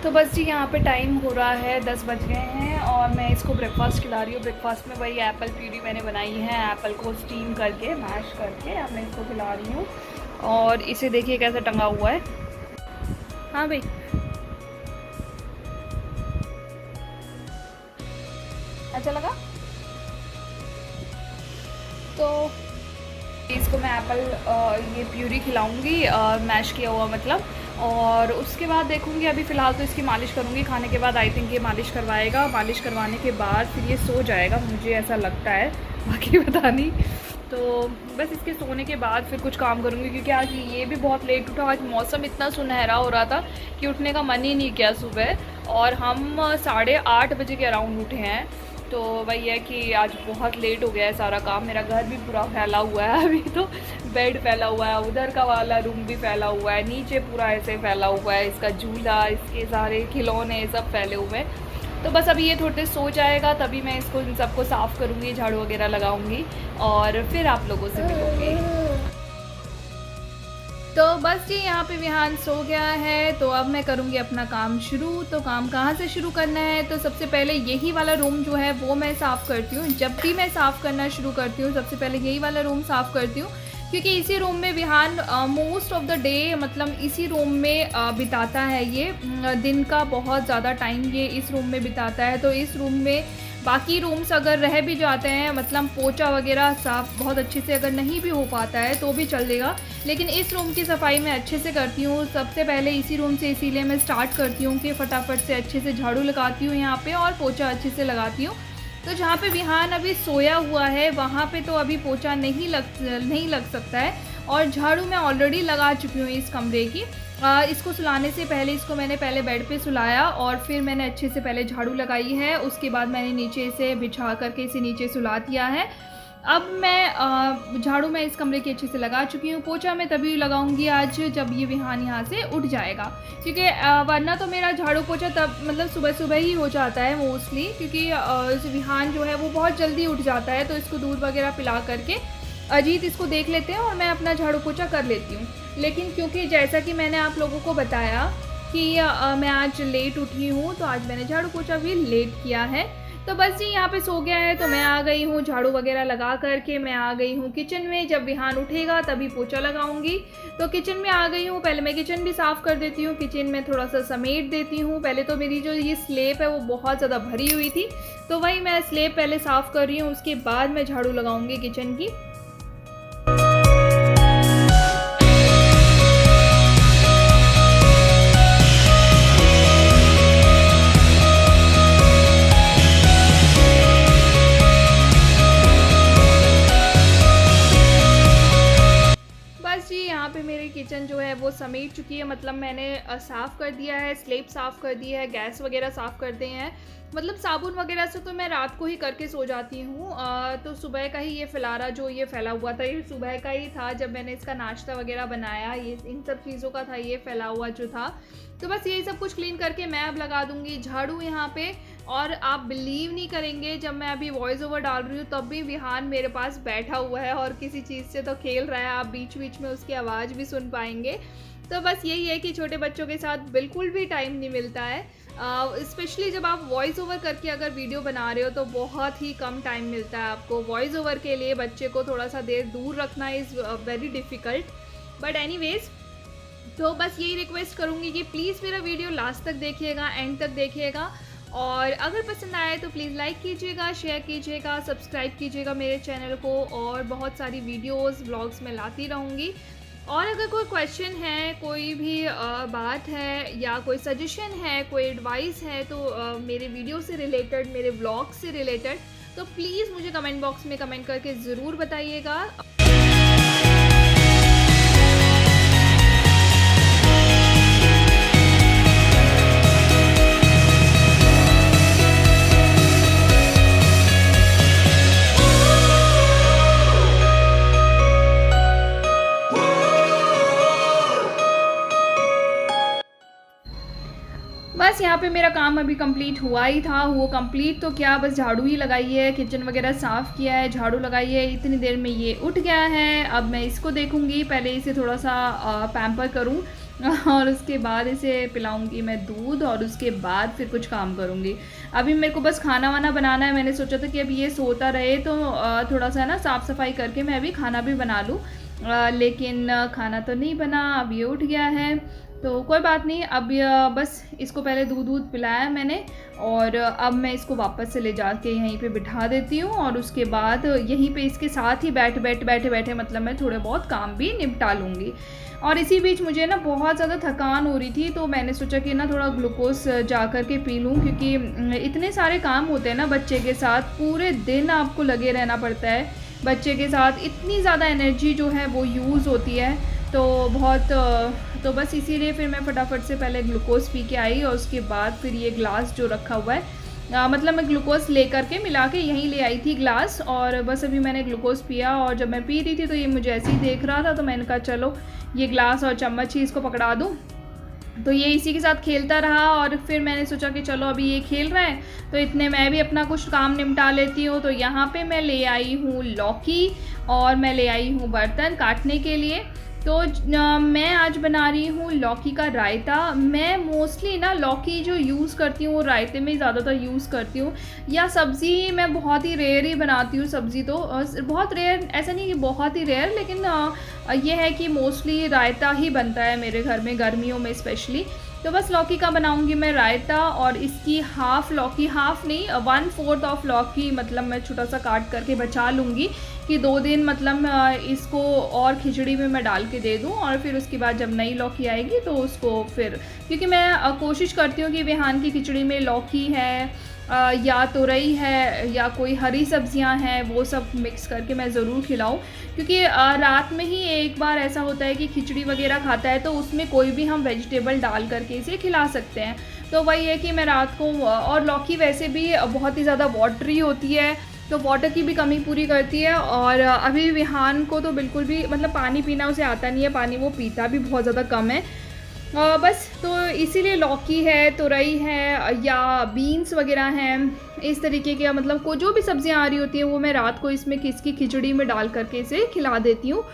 तो बस जी यहाँ पे टाइम हो रहा है 10 बज गए हैं और मैं इसको ब्रेकफास्ट खिला रही हूँ। ब्रेकफास्ट में वही एप्पल प्यूरी मैंने बनाई है, एप्पल को स्टीम करके मैश करके अब मैं इसको खिला रही हूँ। और इसे देखिए कैसे टंगा हुआ है। हाँ भाई, अच्छा लगा। तो इसको मैं एप्पल ये प्यूरी खिलाऊंगी, मैश किया हुआ मतलब। और उसके बाद देखूंगी, अभी फ़िलहाल तो इसकी मालिश करूंगी। खाने के बाद आई थिंक ये मालिश करवाएगा। मालिश करवाने के बाद फिर ये सो जाएगा, मुझे ऐसा लगता है, बाकी पता नहीं। तो बस इसके सोने के बाद फिर कुछ काम करूंगी, क्योंकि आज ये भी बहुत लेट उठा। आज मौसम इतना सुनहरा हो रहा था कि उठने का मन ही नहीं किया सुबह। और हम 8:30 बजे के अराउंड उठे हैं। तो वही है कि आज बहुत लेट हो गया है सारा काम। मेरा घर भी पूरा फैला हुआ है, अभी तो बेड फैला हुआ है, उधर का वाला रूम भी फैला हुआ है, नीचे पूरा ऐसे फैला हुआ है, इसका झूला, इसके सारे खिलौने सब फैले हुए हैं। तो बस अभी ये थोड़ी देर सो जाएगा, तभी मैं इसको इन सबको साफ़ करूँगी, झाड़ू वगैरह लगाऊंगी और फिर आप लोगों से मिलूँगी। तो बस जी यहाँ पे विहान सो गया है, तो अब मैं करूँगी अपना काम शुरू। तो काम कहाँ से शुरू करना है, तो सबसे पहले यही वाला रूम जो है वो मैं साफ़ करती हूँ। जब भी मैं साफ़ करना शुरू करती हूँ सबसे पहले यही वाला रूम साफ़ करती हूँ, क्योंकि इसी रूम में Vihaan most of the day मतलब इसी रूम में बिताता है। ये दिन का बहुत ज़्यादा टाइम ये इस रूम में बिताता है। तो इस रूम में बाकी रूम्स अगर रह भी जाते हैं, मतलब पोछा वगैरह साफ़ बहुत अच्छे से अगर नहीं भी हो पाता है तो भी चलेगा, लेकिन इस रूम की सफाई मैं अच्छे से करती हूँ। सबसे पहले इसी रूम से इसीलिए मैं स्टार्ट करती हूँ कि फटाफट से अच्छे से झाड़ू लगाती हूँ यहाँ पे और पोछा अच्छे से लगाती हूँ। तो जहाँ पे विहान अभी सोया हुआ है वहाँ पे तो अभी पोछा नहीं लग सकता है, और झाड़ू मैं ऑलरेडी लगा चुकी हूँ इस कमरे की। इसको सुलाने से पहले इसको मैंने पहले बेड पे सुलाया और फिर मैंने अच्छे से पहले झाड़ू लगाई है। उसके बाद मैंने नीचे से बिछा करके इसे नीचे सुला दिया है। अब मैं झाड़ू मैं इस कमरे की अच्छे से लगा चुकी हूँ। पोछा मैं तभी लगाऊंगी आज जब ये विहान यहाँ से उठ जाएगा, क्योंकि वरना तो मेरा झाड़ू पोछा तब मतलब सुबह सुबह ही हो जाता है मोस्टली, क्योंकि विहान जो है वो बहुत जल्दी उठ जाता है। तो इसको दूध वगैरह पिला करके अजीत इसको देख लेते हैं और मैं अपना झाड़ू पोछा कर लेती हूँ। लेकिन क्योंकि जैसा कि मैंने आप लोगों को बताया कि मैं आज लेट उठी हूँ, तो आज मैंने झाड़ू पोछा भी लेट किया है। तो बस जी यहाँ पे सो गया है, तो मैं आ गई हूँ झाड़ू वगैरह लगा करके। मैं आ गई हूँ किचन में, जब विहान उठेगा तभी पोछा लगाऊंगी। तो किचन में आ गई हूँ, पहले मैं किचन भी साफ़ कर देती हूँ, किचन में थोड़ा सा समेट देती हूँ। पहले तो मेरी जो ये स्लेब है वो बहुत ज़्यादा भरी हुई थी, तो वही मैं स्लेब पहले साफ़ कर रही हूँ, उसके बाद मैं झाड़ू लगाऊंगी किचन की। यहाँ पे मेरी किचन जो है वो समेट चुकी है, मतलब मैंने साफ़ कर दिया है, स्लेब साफ़ कर दिया है, गैस वगैरह साफ़ कर दिए हैं। मतलब साबुन वगैरह से तो मैं रात को ही करके सो जाती हूँ। तो सुबह का ही ये फैलारा जो ये फैला हुआ था, ये सुबह का ही था जब मैंने इसका नाश्ता वगैरह बनाया, ये इन सब चीज़ों का था ये फैला हुआ जो था। तो बस यही सब कुछ क्लीन करके मैं अब लगा दूँगी झाड़ू यहाँ पे। और आप बिलीव नहीं करेंगे, जब मैं अभी वॉइस ओवर डाल रही हूँ तब भी विहान मेरे पास बैठा हुआ है और किसी चीज़ से तो खेल रहा है। आप बीच बीच में उसकी आवाज़ भी सुन पाएंगे। तो बस यही है कि छोटे बच्चों के साथ बिल्कुल भी टाइम नहीं मिलता है, स्पेशली जब आप वॉइस ओवर करके अगर वीडियो बना रहे हो तो बहुत ही कम टाइम मिलता है आपको। वॉइस ओवर के लिए बच्चे को थोड़ा सा देर दूर रखना is very difficult, but anyways. तो बस यही रिक्वेस्ट करूँगी कि प्लीज़ मेरा वीडियो लास्ट तक देखिएगा, एंड तक देखिएगा, और अगर पसंद आए तो प्लीज़ लाइक कीजिएगा, शेयर कीजिएगा, सब्सक्राइब कीजिएगा मेरे चैनल को। और बहुत सारी वीडियोस ब्लॉग्स में लाती रहूँगी। और अगर कोई क्वेश्चन है, कोई भी बात है या कोई सजेशन है, कोई एडवाइस है, तो मेरे वीडियो से रिलेटेड, मेरे ब्लॉग से रिलेटेड, तो प्लीज़ मुझे कमेंट बॉक्स में कमेंट करके ज़रूर बताइएगा। बस यहाँ पे मेरा काम अभी कंप्लीट हुआ ही था। वो कंप्लीट तो क्या, बस झाड़ू ही लगाई है, किचन वगैरह साफ़ किया है, झाड़ू लगाई है, इतनी देर में ये उठ गया है। अब मैं इसको देखूँगी, पहले इसे थोड़ा सा पैम्पर करूँ और उसके बाद इसे पिलाऊंगी मैं दूध, और उसके बाद फिर कुछ काम करूंगी। अभी मेरे को बस खाना वाना बनाना है। मैंने सोचा था कि अब ये सोता रहे तो थोड़ा सा ना साफ़ सफाई करके मैं अभी खाना भी बना लूँ, लेकिन खाना तो नहीं बना, अब ये उठ गया है। तो कोई बात नहीं, अब बस इसको पहले दूध दूध पिलाया मैंने, और अब मैं इसको वापस से ले जाके यहीं पे बिठा देती हूँ, और उसके बाद यहीं पे इसके साथ ही बैठे बैठे मतलब मैं थोड़े बहुत काम भी निपटा लूँगी। और इसी बीच मुझे ना बहुत ज़्यादा थकान हो रही थी, तो मैंने सोचा कि ना थोड़ा ग्लूकोज जा कर के पी लूँ, क्योंकि इतने सारे काम होते हैं ना बच्चे के साथ, पूरे दिन आपको लगे रहना पड़ता है बच्चे के साथ, इतनी ज़्यादा एनर्जी जो है वो यूज़ होती है, तो बहुत तो बस इसीलिए फिर मैं फटाफट से पहले ग्लूकोज़ पी के आई, और उसके बाद फिर ये ग्लास जो रखा हुआ है, मतलब मैं ग्लूकोज़ ले करके मिला के यहीं ले आई थी ग्लास, और बस अभी मैंने ग्लूकोज़ पिया, और जब मैं पी रही थी तो ये मुझे ऐसे ही देख रहा था, तो मैंने कहा चलो ये ग्लास और चम्मच ही इसको पकड़ा दूँ। तो ये इसी के साथ खेलता रहा, और फिर मैंने सोचा कि चलो अभी ये खेल रहा है तो इतने मैं भी अपना कुछ काम निपटा लेती हूँ। तो यहाँ पे मैं ले आई हूँ लौकी, और मैं ले आई हूँ बर्तन काटने के लिए। तो मैं आज बना रही हूँ लौकी का रायता। मैं मोस्टली ना लौकी जो यूज़ करती हूँ वो रायते में ज़्यादातर यूज़ करती हूँ, या सब्ज़ी मैं बहुत ही रेयर ही बनाती हूँ। सब्ज़ी तो बहुत रेयर, ऐसा नहीं कि बहुत ही रेयर, लेकिन ये है कि मोस्टली रायता ही बनता है मेरे घर में, गर्मियों में स्पेशली। तो बस लौकी का बनाऊंगी मैं रायता, और इसकी हाफ़ लौकी, हाफ़ नहीं 1/4 ऑफ लौकी मतलब मैं छोटा सा काट करके बचा लूँगी, कि 2 दिन मतलब इसको और खिचड़ी में मैं डाल के दे दूँ, और फिर उसके बाद जब नई लौकी आएगी तो उसको फिर, क्योंकि मैं कोशिश करती हूँ कि बिहान की खिचड़ी में लौकी है, या तुरई है, या कोई हरी सब्जियां हैं, वो सब मिक्स करके मैं ज़रूर खिलाऊं, क्योंकि रात में ही एक बार ऐसा होता है कि खिचड़ी वगैरह खाता है तो उसमें कोई भी हम वेजिटेबल डाल करके इसे खिला सकते हैं। तो वही है कि मैं रात को, और लौकी वैसे भी बहुत ही ज़्यादा वाटरी होती है, तो वाटर की भी कमी पूरी करती है। और अभी विहान को तो बिल्कुल भी मतलब पानी पीना उसे आता नहीं है, पानी वो पीता भी बहुत ज़्यादा कम है। बस तो इसीलिए लौकी है, तुरई है, या बीन्स वगैरह हैं, इस तरीके के मतलब को जो भी सब्जियां आ रही होती हैं वो मैं रात को इसमें किसकी खिचड़ी में डाल करके इसे खिला देती हूँ।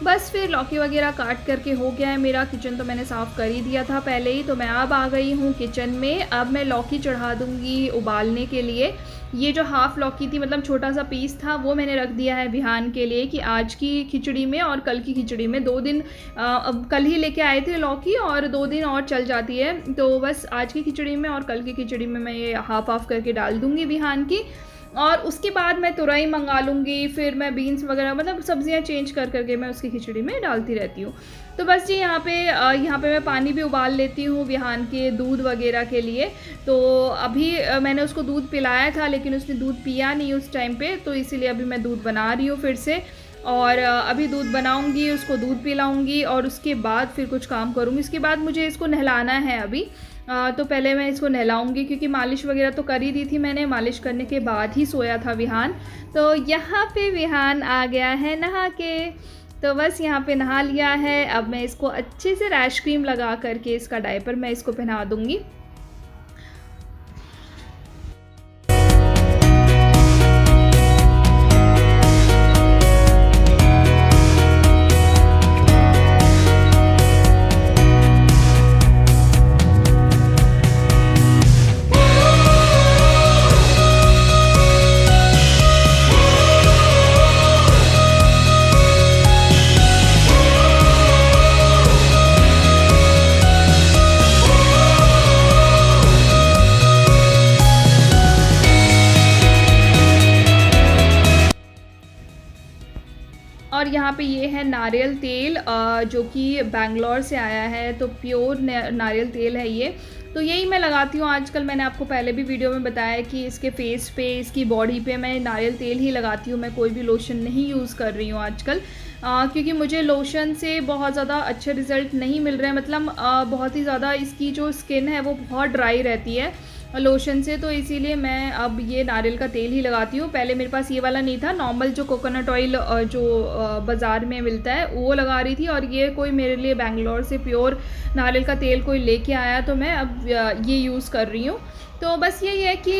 बस फिर लौकी वगैरह काट करके हो गया है मेरा। किचन तो मैंने साफ़ कर ही दिया था पहले ही। तो मैं अब आ गई हूँ किचन में। अब मैं लौकी चढ़ा दूँगी उबालने के लिए। ये जो हाफ़ लौकी थी मतलब छोटा सा पीस था वो मैंने रख दिया है बिहान के लिए, कि आज की खिचड़ी में और कल की खिचड़ी में 2 दिन, अब कल ही लेके आए थे लौकी और 2 दिन और चल जाती है। तो बस आज की खिचड़ी में और कल की खिचड़ी में मैं ये हाफ़ करके डाल दूँगी बिहान की, और उसके बाद मैं तुरई मंगा लूँगी। फिर मैं बीन्स वगैरह मतलब सब्जियां चेंज कर करके मैं उसकी खिचड़ी में डालती रहती हूँ। तो बस जी यहाँ पे मैं पानी भी उबाल लेती हूँ विहान के दूध वगैरह के लिए। तो अभी मैंने उसको दूध पिलाया था लेकिन उसने दूध पिया नहीं उस टाइम पे, तो इसीलिए अभी मैं दूध बना रही हूँ फिर से। और अभी दूध बनाऊँगी, उसको दूध पिलाऊँगी और उसके बाद फिर कुछ काम करूँगी। इसके बाद मुझे इसको नहलाना है अभी। तो पहले मैं इसको नहलाऊंगी क्योंकि मालिश वगैरह तो कर ही दी थी मैंने। मालिश करने के बाद ही सोया था विहान। तो यहाँ पे विहान आ गया है नहा के। तो बस यहाँ पे नहा लिया है। अब मैं इसको अच्छे से रैश क्रीम लगा करके इसका डायपर मैं इसको पहना दूँगी। और यहाँ पे ये है नारियल तेल जो कि बैंगलोर से आया है। तो प्योर नारियल तेल है ये। तो यही मैं लगाती हूँ आजकल। मैंने आपको पहले भी वीडियो में बताया कि इसके फेस पे, इसकी बॉडी पे मैं नारियल तेल ही लगाती हूँ। मैं कोई भी लोशन नहीं यूज़ कर रही हूँ आजकल, क्योंकि मुझे लोशन से बहुत ज़्यादा अच्छे रिज़ल्ट नहीं मिल रहे हैं। मतलब बहुत ही ज़्यादा इसकी जो स्किन है वो बहुत ड्राई रहती है। लोशन से, तो इसीलिए मैं अब ये नारियल का तेल ही लगाती हूँ। पहले मेरे पास ये वाला नहीं था, नॉर्मल जो कोकोनट ऑयल जो बाज़ार में मिलता है वो लगा रही थी, और ये कोई मेरे लिए बेंगलोर से प्योर नारियल का तेल कोई लेके आया, तो मैं अब ये यूज़ कर रही हूँ। तो बस यही है कि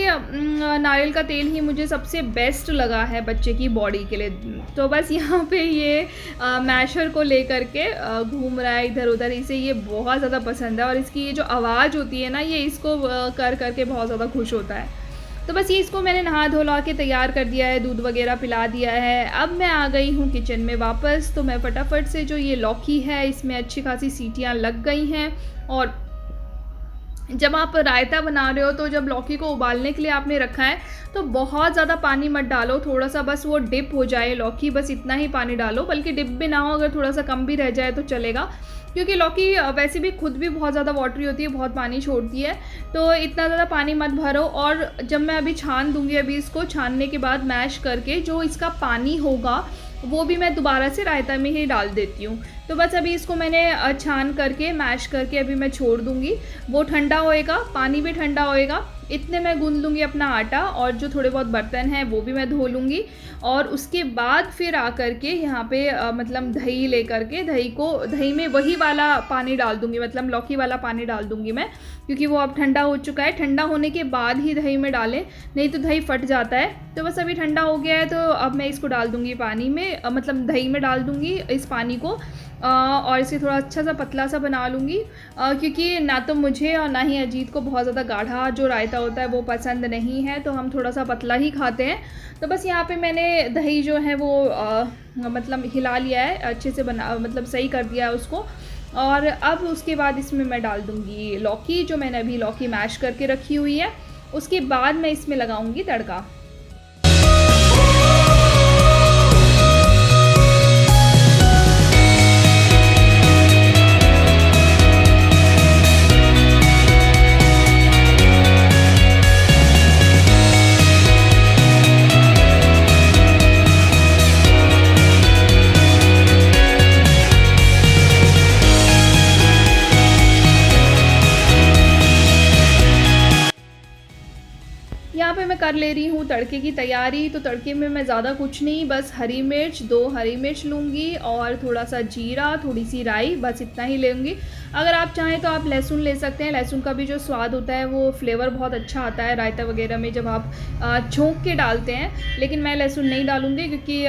नारियल का तेल ही मुझे सबसे बेस्ट लगा है बच्चे की बॉडी के लिए। तो बस यहाँ पे ये मैशर को लेकर के घूम रहा है इधर उधर, इसे ये बहुत ज़्यादा पसंद है, और इसकी ये जो आवाज़ होती है ना, ये इसको कर कर के बहुत ज़्यादा खुश होता है। तो बस ये इसको मैंने नहा धोला के तैयार कर दिया है, दूध वगैरह पिला दिया है। अब मैं आ गई हूँ किचन में वापस, तो मैं फटाफट से जो ये लौकी है इसमें अच्छी खासी सीटियाँ लग गई हैं। और जब आप रायता बना रहे हो तो जब लौकी को उबालने के लिए आपने रखा है तो बहुत ज़्यादा पानी मत डालो, थोड़ा सा बस वो डिप हो जाए लौकी, बस इतना ही पानी डालो, बल्कि डिप भी ना हो, अगर थोड़ा सा कम भी रह जाए तो चलेगा, क्योंकि लौकी वैसे भी खुद भी बहुत ज़्यादा वाटरी होती है, बहुत पानी छोड़ती है, तो इतना ज़्यादा पानी मत भरो। और जब मैं अभी छान दूँगी, अभी इसको छानने के बाद मैश करके जो इसका पानी होगा वो भी मैं दोबारा से रायता में ही डाल देती हूँ। तो बस अभी इसको मैंने छान करके मैश करके अभी मैं छोड़ दूँगी, वो ठंडा होएगा, पानी भी ठंडा होएगा, इतने मैं गूंद लूँगी अपना आटा, और जो थोड़े बहुत बर्तन हैं वो भी मैं धो लूँगी। और उसके बाद फिर आकर के यहाँ पे मतलब दही लेकर के दही में वही वाला पानी डाल दूँगी, मतलब लौकी वाला पानी डाल दूँगी मैं, क्योंकि वो अब ठंडा हो चुका है। ठंडा होने के बाद ही दही में डालें, नहीं तो दही फट जाता है। तो बस अभी ठंडा हो गया है, तो अब मैं इसको डाल दूँगी पानी में, मतलब दही में डाल दूँगी इस पानी को, और इसे थोड़ा अच्छा सा पतला सा बना लूँगी, क्योंकि ना तो मुझे और ना ही अजीत को बहुत ज़्यादा गाढ़ा जो रायता होता है वो पसंद नहीं है, तो हम थोड़ा सा पतला ही खाते हैं। तो बस यहाँ पे मैंने दही जो है वो मतलब हिला लिया है अच्छे से, बना मतलब सही कर दिया है उसको। और अब उसके बाद इसमें मैं डाल दूँगी लौकी, जो मैंने अभी लौकी मैश करके रखी हुई है, उसके बाद मैं इसमें लगाऊँगी तड़का। यहाँ पे मैं कर ले रही हूँ तड़के की तैयारी। तो तड़के में मैं ज़्यादा कुछ नहीं, बस हरी मिर्च, 2 हरी मिर्च लूँगी, और थोड़ा सा जीरा, थोड़ी सी राई, बस इतना ही लूँगी। अगर आप चाहें तो आप लहसुन ले सकते हैं, लहसुन का भी जो स्वाद होता है वो फ्लेवर बहुत अच्छा आता है रायता वगैरह में जब आप छौंक के डालते हैं। लेकिन मैं लहसुन नहीं डालूँगी, क्योंकि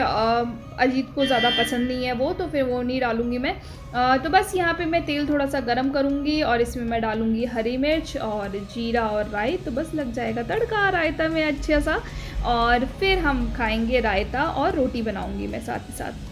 अजीत को ज़्यादा पसंद नहीं है वो, तो फिर वो नहीं डालूँगी मैं। तो बस यहाँ पे मैं तेल थोड़ा सा गरम करूँगी, और इसमें मैं डालूँगी हरी मिर्च और जीरा और राई, तो बस लग जाएगा तड़का रायता में अच्छा सा। और फिर हम खाएंगे रायता, और रोटी बनाऊँगी मैं साथ ही साथ।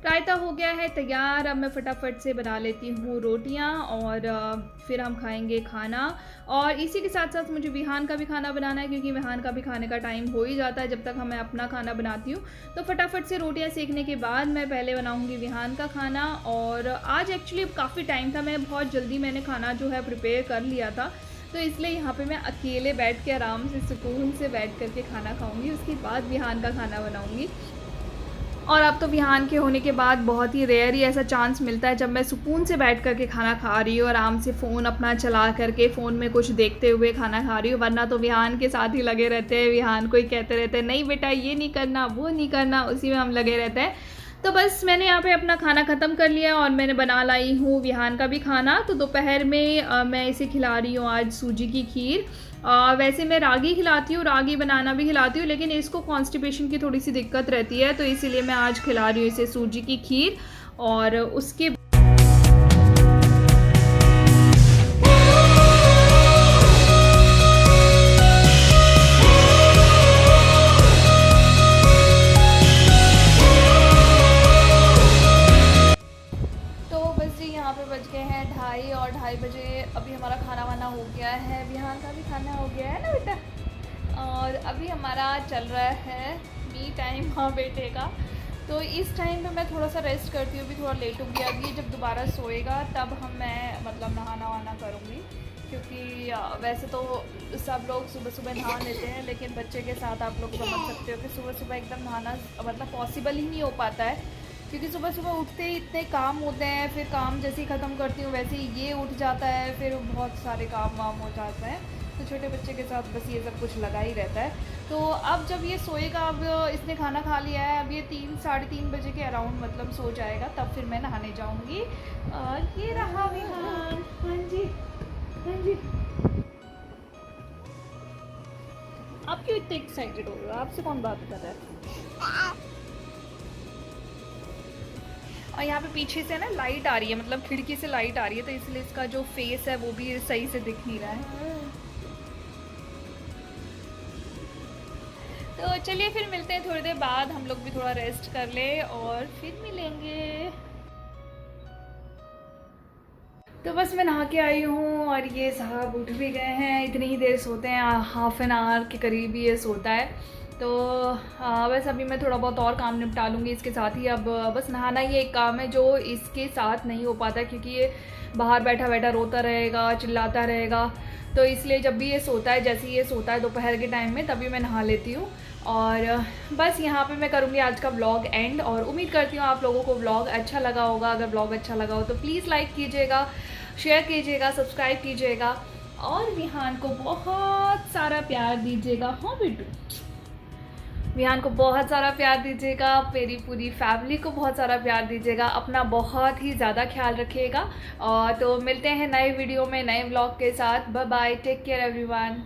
रायता हो गया है तैयार, अब मैं फटाफट से बना लेती हूँ रोटियाँ, और फिर हम खाएंगे खाना। और इसी के साथ साथ मुझे विहान का भी खाना बनाना है, क्योंकि विहान का भी खाने का टाइम हो ही जाता है जब तक मैं अपना खाना बनाती हूँ। तो फटाफट से रोटियाँ सेकने के बाद मैं पहले बनाऊँगी विहान का खाना। और आज एक्चुअली काफ़ी टाइम था, मैं बहुत जल्दी मैंने खाना जो है प्रिपेयर कर लिया था, तो इसलिए यहाँ पे मैं अकेले बैठ के आराम से सुकून से बैठ करके खाना खाऊँगी, उसके बाद विहान का खाना बनाऊँगी। और अब तो विहान के होने के बाद बहुत ही रेयर ही ऐसा चांस मिलता है जब मैं सुकून से बैठ कर के खाना खा रही हूँ, आराम से फ़ोन अपना चला करके फ़ोन में कुछ देखते हुए खाना खा रही हूँ, वरना तो विहान के साथ ही लगे रहते हैं। विहान को ही कहते रहते हैं, नहीं बेटा ये नहीं करना, वो नहीं करना, उसी में हम लगे रहते हैं। तो बस मैंने यहाँ पे अपना खाना ख़त्म कर लिया, और मैंने बना लाई हूँ विहान का भी खाना। तो दोपहर में मैं इसे खिला रही हूँ आज सूजी की खीर। वैसे मैं रागी खिलाती हूँ, रागी बनाना भी खिलाती हूँ, लेकिन इसको कॉन्स्टिपेशन की थोड़ी सी दिक्कत रहती है, तो इसीलिए मैं आज खिला रही हूँ इसे सूजी की खीर। और उसके यहाँ पे बज गए हैं 2:30, और 2:30 बजे अभी हमारा खाना वाना हो गया है, विहान का भी खाना हो गया है ना बेटा। और अभी हमारा चल रहा है मी टाइम हाँ बेटे का। तो इस टाइम पे मैं थोड़ा सा रेस्ट करती हूँ, अभी थोड़ा लेट हो गया। अभी जब दोबारा सोएगा तब मैं मतलब नहाना वाना करूँगी। क्योंकि वैसे तो सब लोग सुबह सुबह नहा लेते हैं, लेकिन बच्चे के साथ आप लोग समझ सकते हो कि सुबह सुबह एकदम नहाना मतलब पॉसिबल ही नहीं हो पाता है, क्योंकि सुबह सुबह उठते ही इतने काम होते हैं, फिर काम जैसे ही ख़त्म करती हूँ वैसे ही ये उठ जाता है, फिर बहुत सारे काम वाम हो जाते हैं। तो छोटे बच्चे के साथ बस ये सब कुछ लगा ही रहता है। तो अब जब ये सोएगा, अब इसने खाना खा लिया है, अब ये 3 साढ़े 3 बजे के अराउंड मतलब सो जाएगा, तब फिर मैं नहाने जाऊँगी। और ये रहा विहान। हाँ जी, हाँ जी। आप क्यों इतने एक्साइटेड हो रहे हो? आपसे कौन बात कर रहा है? और यहाँ पे पीछे से ना लाइट आ रही है, मतलब खिड़की से लाइट आ रही है, तो इसलिए इसका जो फेस है वो भी सही से दिख नहीं रहा है। तो चलिए फिर मिलते हैं थोड़ी देर बाद, हम लोग भी थोड़ा रेस्ट कर ले और फिर मिलेंगे। तो बस मैं नहा के आई हूँ और ये साहब उठ भी गए हैं। इतनी ही देर सोते हैं, हाफ एन आवर के करीब ही ये सोता है। तो बस अभी मैं थोड़ा बहुत और काम निपटा लूँगी इसके साथ ही। अब बस नहाना ही एक काम है जो इसके साथ नहीं हो पाता, क्योंकि ये बाहर बैठा बैठा रोता रहेगा, चिल्लाता रहेगा। तो इसलिए जब भी ये सोता है, जैसे ही ये सोता है दोपहर के टाइम में, तभी मैं नहा लेती हूँ। और बस यहाँ पे मैं करूँगी आज का व्लॉग एंड, और उम्मीद करती हूँ आप लोगों को व्लॉग अच्छा लगा होगा। अगर व्लॉग अच्छा लगा हो तो प्लीज़ लाइक कीजिएगा, शेयर कीजिएगा, सब्सक्राइब कीजिएगा और विहान को बहुत सारा प्यार दीजिएगा। हाँ बेटू, विहान को बहुत सारा प्यार दीजिएगा, मेरी पूरी फैमिली को बहुत सारा प्यार दीजिएगा, अपना बहुत ही ज़्यादा ख्याल रखिएगा। और तो मिलते हैं नए वीडियो में, नए व्लॉग के साथ। Bye bye, take care everyone.